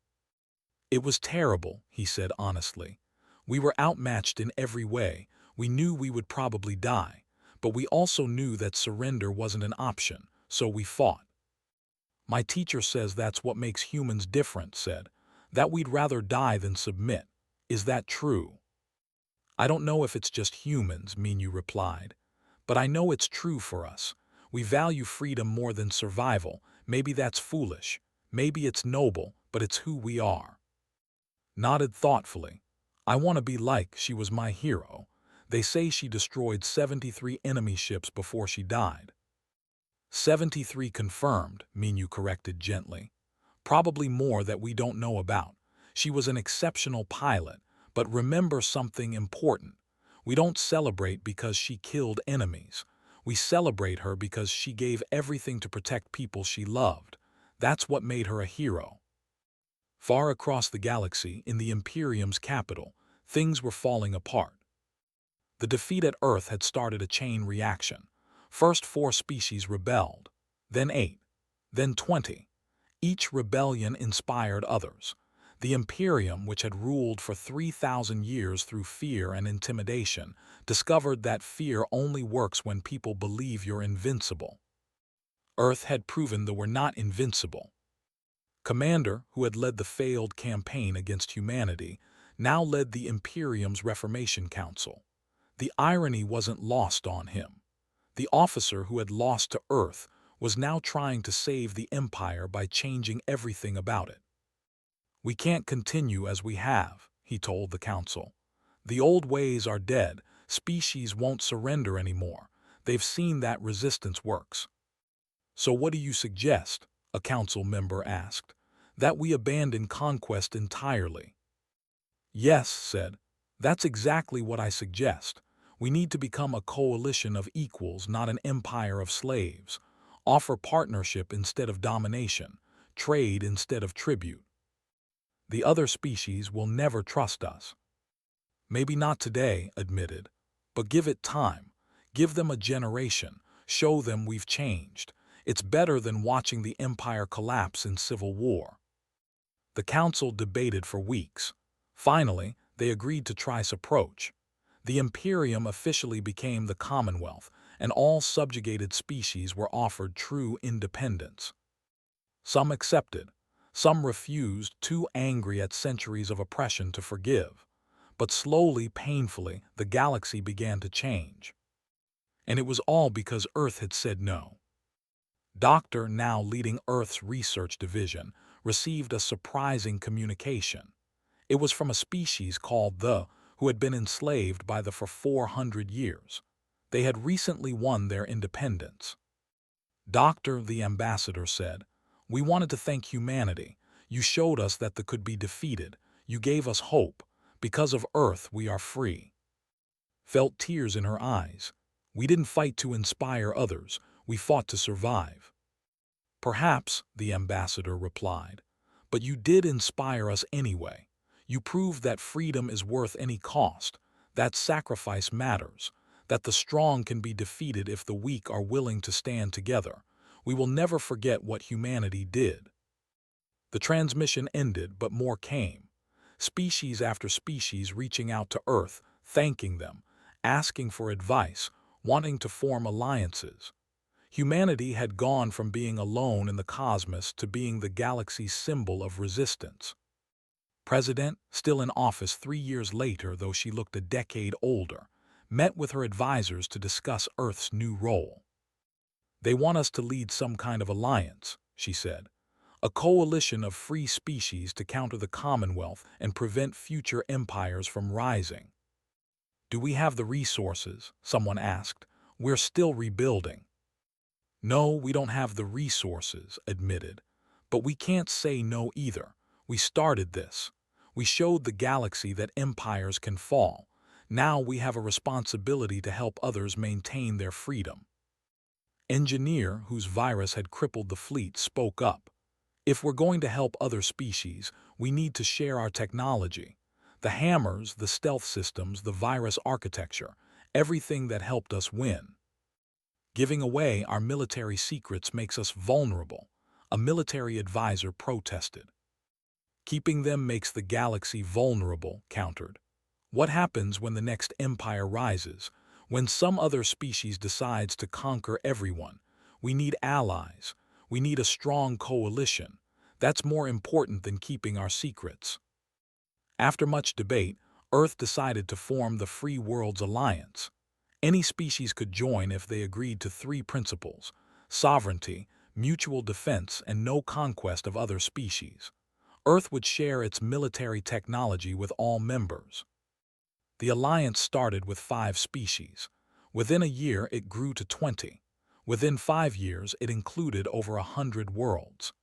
"It was terrible," he said honestly. "We were outmatched in every way. We knew we would probably die, but we also knew that surrender wasn't an option, so we fought." "My teacher says that's what makes humans different," said, "that we'd rather die than submit. Is that true?" "I don't know if it's just humans," Minu replied, "but I know it's true for us. We value freedom more than survival. Maybe that's foolish. Maybe it's noble, but it's who we are." Nodded thoughtfully. "I want to be like she was my hero. They say she destroyed 73 enemy ships before she died." 73 confirmed, Minu corrected gently. "Probably more that we don't know about. She was an exceptional pilot, but remember something important. We don't celebrate because she killed enemies. We celebrate her because she gave everything to protect people she loved. That's what made her a hero." Far across the galaxy, in the Imperium's capital, things were falling apart. The defeat at Earth had started a chain reaction. First 4 species rebelled, then 8, then 20. Each rebellion inspired others. The Imperium, which had ruled for 3,000 years through fear and intimidation, discovered that fear only works when people believe you're invincible. Earth had proven they were not invincible. Commander, who had led the failed campaign against humanity, now led the Imperium's Reformation Council. The irony wasn't lost on him. The officer who had lost to Earth was now trying to save the Empire by changing everything about it. "We can't continue as we have," he told the Council. "The old ways are dead. Species won't surrender anymore. They've seen that resistance works." "So what do you suggest?" a council member asked. "That we abandon conquest entirely?" "Yes," said. "That's exactly what I suggest. We need to become a coalition of equals, not an empire of slaves. Offer partnership instead of domination, trade instead of tribute. The other species will never trust us." "Maybe not today," admitted, "but give it time. Give them a generation. Show them we've changed. It's better than watching the empire collapse in civil war." The council debated for weeks. Finally, they agreed to try this approach. The Imperium officially became the Commonwealth, and all subjugated species were offered true independence. Some accepted. Some refused, too angry at centuries of oppression to forgive. But slowly, painfully, the galaxy began to change. And it was all because Earth had said no. Doctor, now leading Earth's research division, received a surprising communication. It was from a species called who had been enslaved by for 400 years. They had recently won their independence. "Doctor," the ambassador said, "we wanted to thank humanity. You showed us that they could be defeated. You gave us hope. Because of Earth, we are free." Felt tears in her eyes. "We didn't fight to inspire others. We fought to survive." Perhaps, the ambassador replied, but you did inspire us anyway. You proved that freedom is worth any cost, that sacrifice matters, that the strong can be defeated if the weak are willing to stand together. We will never forget what humanity did. The transmission ended, but more came. Species after species reaching out to Earth, thanking them, asking for advice, wanting to form alliances. Humanity had gone from being alone in the cosmos to being the galaxy's symbol of resistance. President, still in office 3 years later, though she looked a decade older, met with her advisors to discuss Earth's new role. They want us to lead some kind of alliance, she said. A coalition of free species to counter the Commonwealth and prevent future empires from rising. Do we have the resources? Someone asked. We're still rebuilding. No, we don't have the resources, admitted. But we can't say no either. We started this. We showed the galaxy that empires can fall. Now we have a responsibility to help others maintain their freedom. Engineer, whose virus had crippled the fleet, spoke up. If we're going to help other species, we need to share our technology. The hammers, the stealth systems, the virus architecture, everything that helped us win. Giving away our military secrets makes us vulnerable, a military advisor protested. Keeping them makes the galaxy vulnerable, countered. What happens when the next empire rises? When some other species decides to conquer everyone? We need allies. We need a strong coalition. That's more important than keeping our secrets. After much debate, Earth decided to form the Free Worlds Alliance. Any species could join if they agreed to 3 principles: sovereignty, mutual defense, and no conquest of other species. Earth would share its military technology with all members. The alliance started with 5 species. Within a year, it grew to 20. Within 5 years, it included over 100 worlds.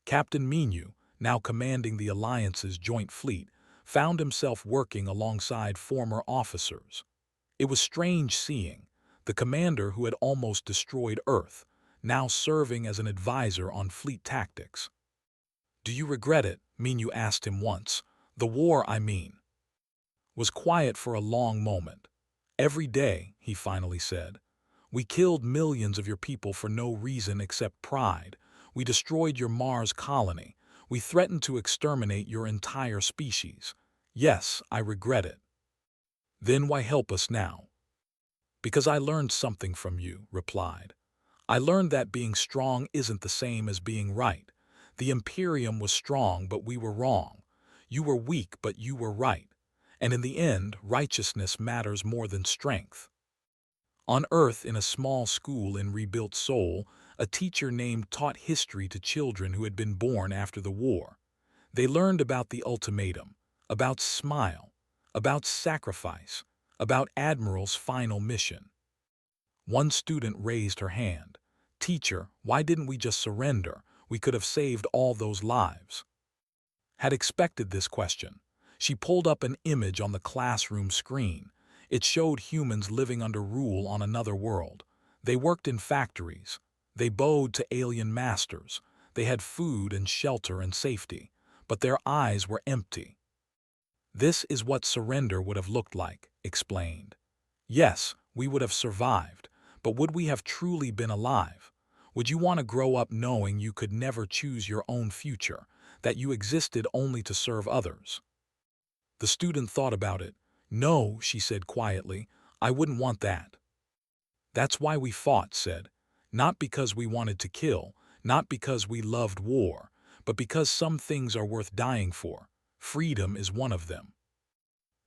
Captain Minu, now commanding the alliance's joint fleet, found himself working alongside former officers. It was strange seeing the commander who had almost destroyed Earth, now serving as an advisor on fleet tactics. Do you regret it? Minu asked him once. The war, I mean. Was quiet for a long moment. Every day, he finally said. We killed millions of your people for no reason except pride. We destroyed your Mars colony. We threatened to exterminate your entire species. Yes, I regret it. Then why help us now? Because I learned something from you, replied. I learned that being strong isn't the same as being right. The Imperium was strong, but we were wrong. You were weak, but you were right. And in the end, righteousness matters more than strength. On Earth, in a small school in rebuilt Seoul, a teacher named taught history to children who had been born after the war. They learned about the ultimatum, about Smile, about sacrifice, about Admiral's final mission. One student raised her hand. Teacher, why didn't we just surrender? We could have saved all those lives. Had expected this question. She pulled up an image on the classroom screen. It showed humans living under rule on another world. They worked in factories. They bowed to alien masters. They had food and shelter and safety. But their eyes were empty. This is what surrender would have looked like, explained. Yes, we would have survived, but would we have truly been alive? Would you want to grow up knowing you could never choose your own future, that you existed only to serve others? The student thought about it. No, she said quietly, I wouldn't want that. That's why we fought, said. Not because we wanted to kill, not because we loved war, but because some things are worth dying for. Freedom is one of them.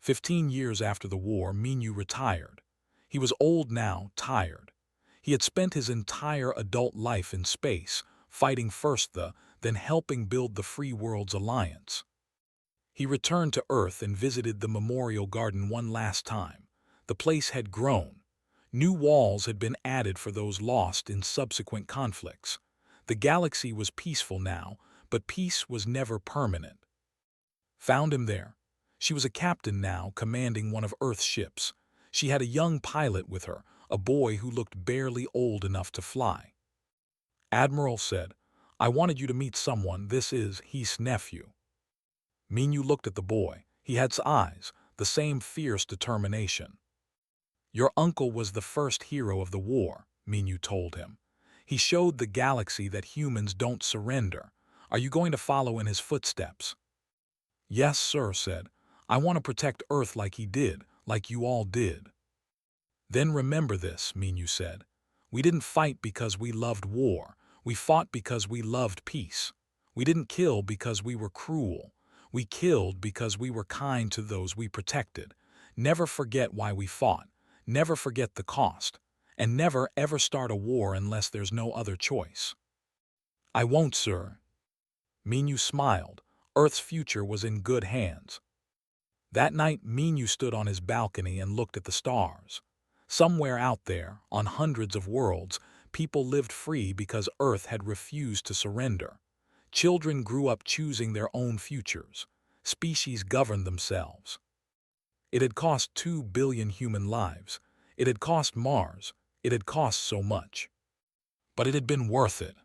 15 years after the war, Minu retired. He was old now, tired. He had spent his entire adult life in space, fighting first then helping build the Free Worlds Alliance. He returned to Earth and visited the Memorial Garden one last time. The place had grown. New walls had been added for those lost in subsequent conflicts. The galaxy was peaceful now, but peace was never permanent. Found him there. She was a captain now, commanding one of Earth's ships. She had a young pilot with her, a boy who looked barely old enough to fly. Admiral said, I wanted you to meet someone. This is his nephew. Minyu looked at the boy. He had eyes, the same fierce determination. Your uncle was the first hero of the war, Minyu told him. He showed the galaxy that humans don't surrender. Are you going to follow in his footsteps? Yes, sir, said. I want to protect Earth like he did, like you all did. Then remember this, Minyu said. We didn't fight because we loved war. We fought because we loved peace. We didn't kill because we were cruel. We killed because we were kind to those we protected. Never forget why we fought. Never forget the cost. And never ever start a war unless there's no other choice. I won't, sir. Minyu smiled. Earth's future was in good hands. That night, Minyu stood on his balcony and looked at the stars. Somewhere out there, on hundreds of worlds, people lived free because Earth had refused to surrender. Children grew up choosing their own futures. Species governed themselves. It had cost 2 billion human lives. It had cost Mars. It had cost so much. But it had been worth it.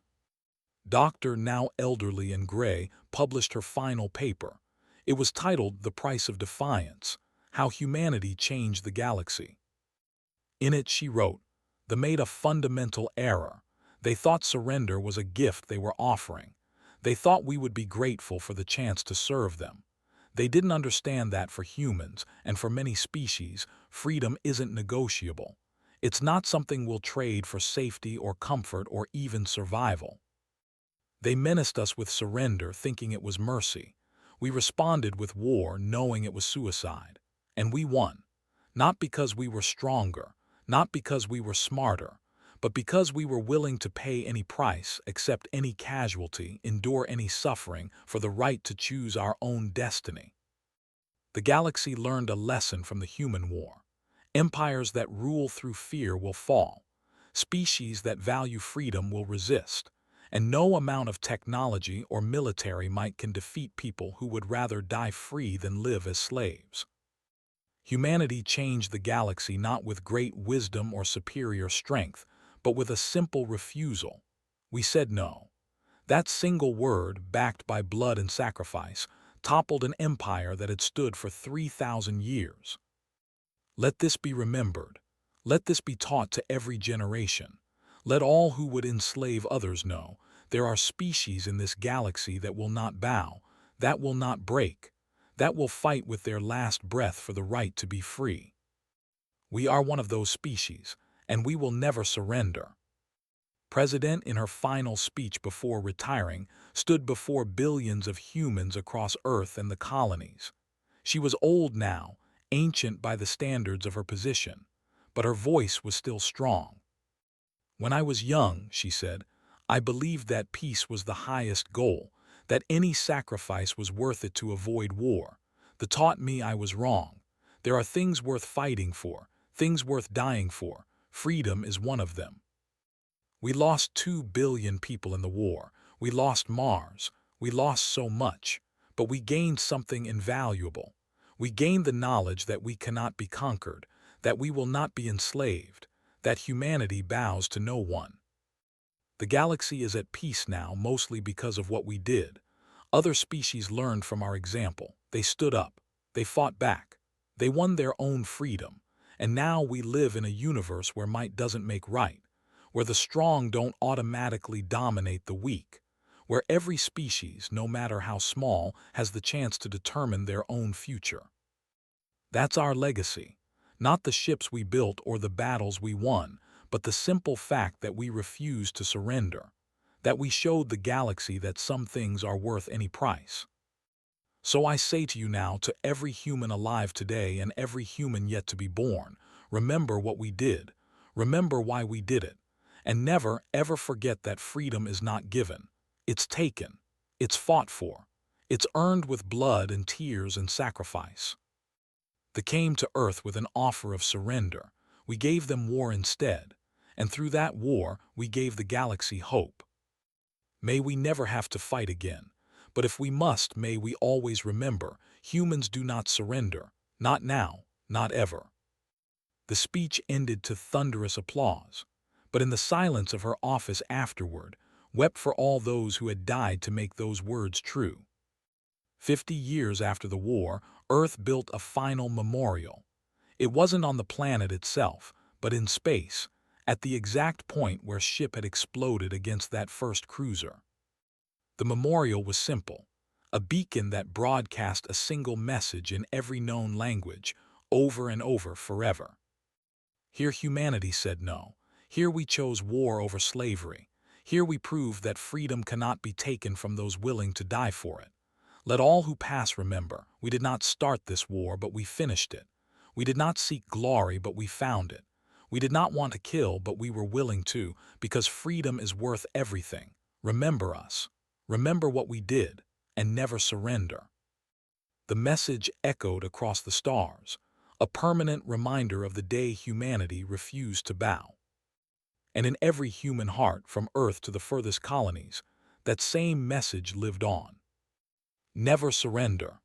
Doctor, now elderly and gray, published her final paper. It was titled The Price of Defiance: How Humanity Changed the Galaxy. In it she wrote, they made a fundamental error. They thought surrender was a gift they were offering. They thought we would be grateful for the chance to serve them. They didn't understand that for humans, and for many species, freedom isn't negotiable. It's not something we'll trade for safety or comfort or even survival. They menaced us with surrender, thinking it was mercy. We responded with war, knowing it was suicide. And we won. Not because we were stronger, not because we were smarter, but because we were willing to pay any price, accept any casualty, endure any suffering for the right to choose our own destiny. The galaxy learned a lesson from the human war. Empires that rule through fear will fall. Species that value freedom will resist. And no amount of technology or military might can defeat people who would rather die free than live as slaves. Humanity changed the galaxy not with great wisdom or superior strength, but with a simple refusal. We said no. That single word, backed by blood and sacrifice, toppled an empire that had stood for 3,000 years. Let this be remembered. Let this be taught to every generation. Let all who would enslave others know there are species in this galaxy that will not bow, that will not break, that will fight with their last breath for the right to be free. We are one of those species, and we will never surrender. President, in her final speech before retiring, stood before billions of humans across Earth and the colonies. She was old now, ancient by the standards of her position, but her voice was still strong. When I was young, she said, I believed that peace was the highest goal, that any sacrifice was worth it to avoid war. That taught me I was wrong. There are things worth fighting for, things worth dying for. Freedom is one of them. We lost 2 billion people in the war. We lost Mars. We lost so much. But we gained something invaluable. We gained the knowledge that we cannot be conquered, that we will not be enslaved, that humanity bows to no one. The galaxy is at peace now, mostly because of what we did. Other species learned from our example. They stood up. They fought back. They won their own freedom. And now we live in a universe where might doesn't make right, where the strong don't automatically dominate the weak, where every species, no matter how small, has the chance to determine their own future. That's our legacy. Not the ships we built or the battles we won, but the simple fact that we refused to surrender, that we showed the galaxy that some things are worth any price. So I say to you now, to every human alive today and every human yet to be born, remember what we did, remember why we did it, and never ever forget that freedom is not given. It's taken. It's fought for. It's earned with blood and tears and sacrifice. They came to Earth with an offer of surrender. We gave them war instead, and through that war we gave the galaxy hope. May we never have to fight again, but if we must, may we always remember, humans do not surrender, not now, not ever. The speech ended to thunderous applause, but in the silence of her office afterward, wept for all those who had died to make those words true. 50 years after the war, Earth built a final memorial. It wasn't on the planet itself, but in space, at the exact point where ship had exploded against that first cruiser. The memorial was simple, a beacon that broadcast a single message in every known language, over and over forever. Here humanity said no. Here we chose war over slavery. Here we proved that freedom cannot be taken from those willing to die for it. Let all who pass remember, we did not start this war, but we finished it. We did not seek glory, but we found it. We did not want to kill, but we were willing to, because freedom is worth everything. Remember us. Remember what we did, and never surrender. The message echoed across the stars, a permanent reminder of the day humanity refused to bow. And in every human heart, from Earth to the furthest colonies, that same message lived on. Never surrender.